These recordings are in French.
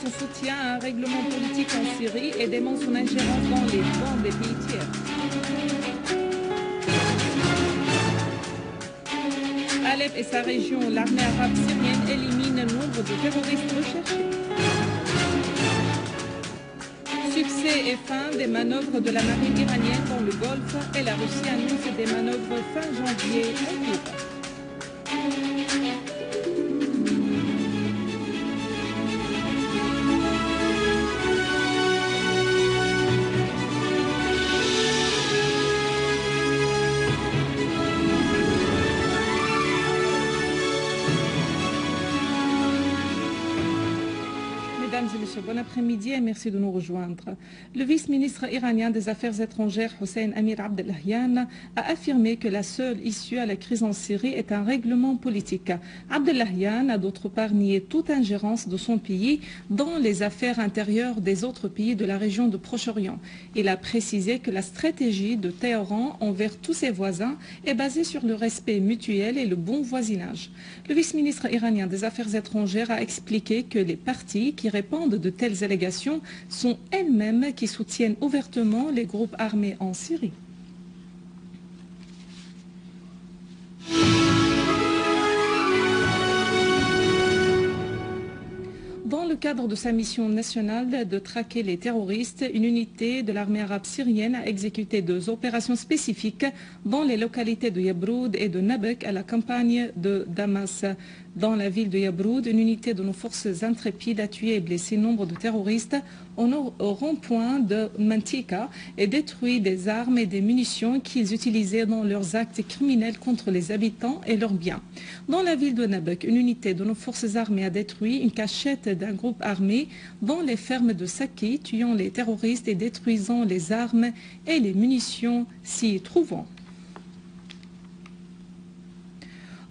son soutien à un règlement politique en Syrie et dément son ingérence dans les bancs des pays tiers. Alep et sa région, l'armée arabe syrienne élimine un nombre de terroristes recherchés. Succès et fin des manœuvres de la marine iranienne dans le Golfe et la Russie annonce des manœuvres fin janvier en cours. Mesdames et messieurs, bon après-midi et merci de nous rejoindre. Le vice-ministre iranien des Affaires étrangères, Hossein Amir Abdullahian, a affirmé que la seule issue à la crise en Syrie est un règlement politique. Abdullahian a d'autre part nié toute ingérence de son pays dans les affaires intérieures des autres pays de la région de Proche-Orient. Il a précisé que la stratégie de Téhéran envers tous ses voisins est basée sur le respect mutuel et le bon voisinage. Le vice-ministre iranien des Affaires étrangères a expliqué que les partis qui répondent de telles allégations sont elles-mêmes qui soutiennent ouvertement les groupes armés en Syrie. Dans le cadre de sa mission nationale de traquer les terroristes, une unité de l'armée arabe syrienne a exécuté 2 opérations spécifiques dans les localités de Yabroud et de Nabek à la campagne de Damas. Dans la ville de Yabroud, une unité de nos forces intrépides a tué et blessé nombre de terroristes au rond-point de Mantika et détruit des armes et des munitions qu'ils utilisaient dans leurs actes criminels contre les habitants et leurs biens. Dans la ville de Nabek, une unité de nos forces armées a détruit une cachette d'un groupe armé dans les fermes de Saki, tuant les terroristes et détruisant les armes et les munitions s'y trouvant.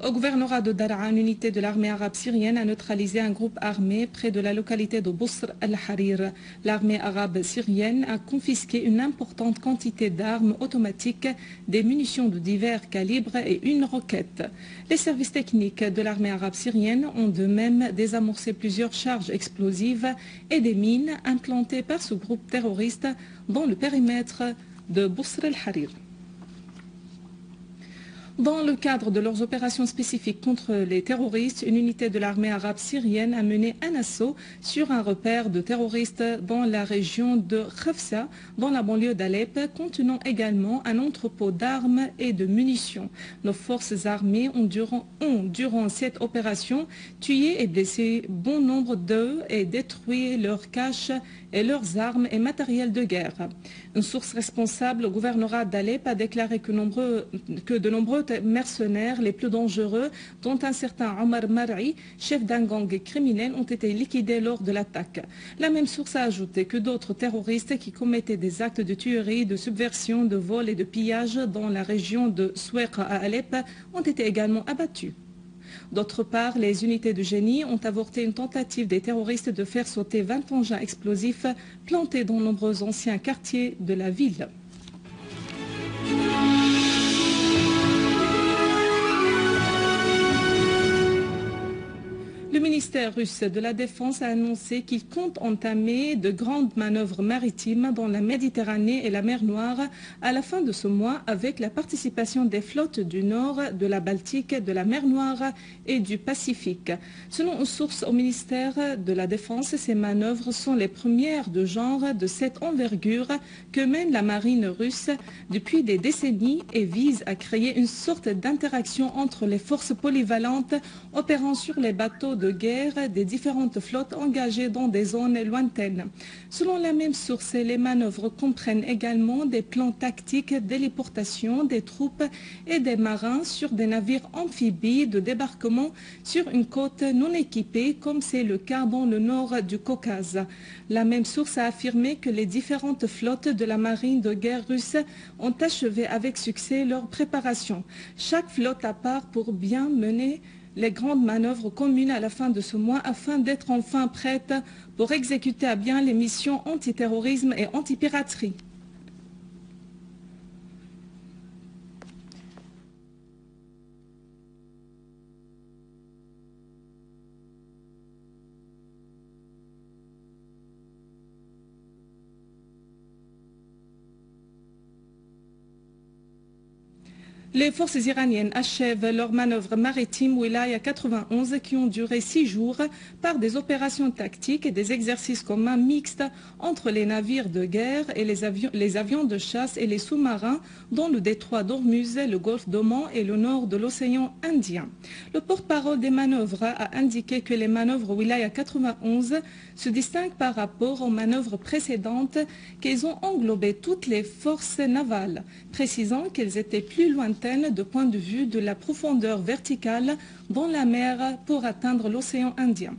Au gouvernorat de Daraa, une unité de l'armée arabe syrienne a neutralisé un groupe armé près de la localité de Bosr al-Harir. L'armée arabe syrienne a confisqué une importante quantité d'armes automatiques, des munitions de divers calibres et une roquette. Les services techniques de l'armée arabe syrienne ont de même désamorcé plusieurs charges explosives et des mines implantées par ce groupe terroriste dans le périmètre de Bosr al-Harir. Dans le cadre de leurs opérations spécifiques contre les terroristes, une unité de l'armée arabe syrienne a mené un assaut sur un repère de terroristes dans la région de Khafsa, dans la banlieue d'Alep, contenant également un entrepôt d'armes et de munitions. Nos forces armées ont, durant cette opération, tué et blessé bon nombre d'eux et détruit leurs caches et leurs armes et matériel de guerre. Une source responsable au gouvernorat d'Alep a déclaré que de nombreux mercenaires les plus dangereux, dont un certain Omar Mar'i, chef d'un gang criminel, ont été liquidés lors de l'attaque. La même source a ajouté que d'autres terroristes qui commettaient des actes de tuerie, de subversion, de vol et de pillage dans la région de Soueqa à Alep ont été également abattus. D'autre part, les unités de génie ont avorté une tentative des terroristes de faire sauter 20 engins explosifs plantés dans nombreux anciens quartiers de la ville. Le ministère russe de la Défense a annoncé qu'il compte entamer de grandes manœuvres maritimes dans la Méditerranée et la mer Noire à la fin de ce mois avec la participation des flottes du Nord, de la Baltique, de la mer Noire et du Pacifique. Selon une source au ministère de la Défense, ces manœuvres sont les premières de genre de cette envergure que mène la marine russe depuis des décennies et visent à créer une sorte d'interaction entre les forces polyvalentes opérant sur les bateaux de guerre des différentes flottes engagées dans des zones lointaines. Selon la même source, les manœuvres comprennent également des plans tactiques d'héliportation des troupes et des marins sur des navires amphibies de débarquement sur une côte non équipée, comme c'est le cas dans le nord du Caucase. La même source a affirmé que les différentes flottes de la marine de guerre russe ont achevé avec succès leur préparation. Chaque flotte a part pour bien mener les grandes manœuvres communes à la fin de ce mois afin d'être enfin prêtes pour exécuter à bien les missions antiterrorisme et antipiraterie. Les forces iraniennes achèvent leurs manœuvres maritimes Wilaya 91 qui ont duré 6 jours par des opérations tactiques et des exercices communs mixtes entre les navires de guerre et les avions de chasse et les sous-marins dans le détroit d'Ormuz, le golfe d'Oman et le nord de l'océan Indien. Le porte-parole des manœuvres a indiqué que les manœuvres Wilaya 91 se distinguent par rapport aux manœuvres précédentes qu'elles ont englobé toutes les forces navales, précisant qu'elles étaient plus lointaines de point de vue de la profondeur verticale dans la mer pour atteindre l'océan Indien.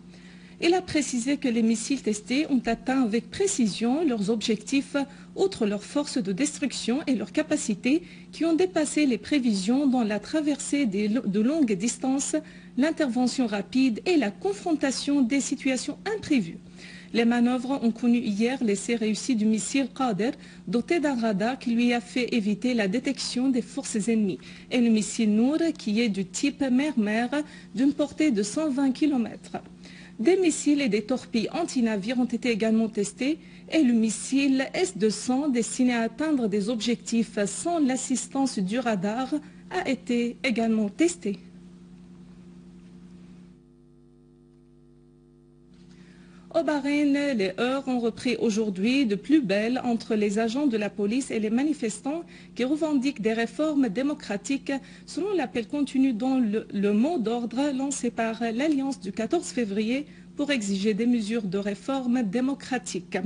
Il a précisé que les missiles testés ont atteint avec précision leurs objectifs, outre leur force de destruction et leurs capacités qui ont dépassé les prévisions dans la traversée de longues distances, l'intervention rapide et la confrontation des situations imprévues. Les manœuvres ont connu hier l'essai réussi du missile Qader, doté d'un radar qui lui a fait éviter la détection des forces ennemies, et le missile Nour, qui est du type mer-mer, d'une portée de 120 km. Des missiles et des torpilles anti-navires ont été également testés, et le missile S-200, destiné à atteindre des objectifs sans l'assistance du radar, a été également testé. Au Bahreïn, les heurts ont repris aujourd'hui de plus belle entre les agents de la police et les manifestants qui revendiquent des réformes démocratiques selon l'appel contenu dans le mot d'ordre lancé par l'Alliance du 14 février pour exiger des mesures de réforme démocratique.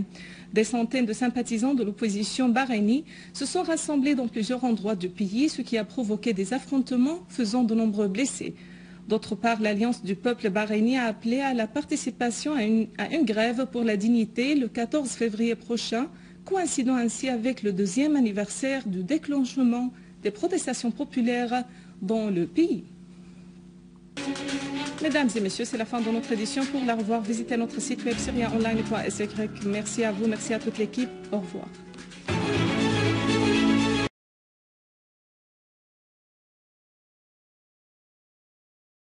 Des centaines de sympathisants de l'opposition bahreïnie se sont rassemblés dans plusieurs endroits du pays, ce qui a provoqué des affrontements faisant de nombreux blessés. D'autre part, l'Alliance du peuple bahreïnien a appelé à la participation à une grève pour la dignité le 14 février prochain, coïncidant ainsi avec le 2e anniversaire du déclenchement des protestations populaires dans le pays. Mesdames et messieurs, c'est la fin de notre édition. Pour la revoir, visitez notre site web syriaonline.sy. Merci à vous, merci à toute l'équipe. Au revoir.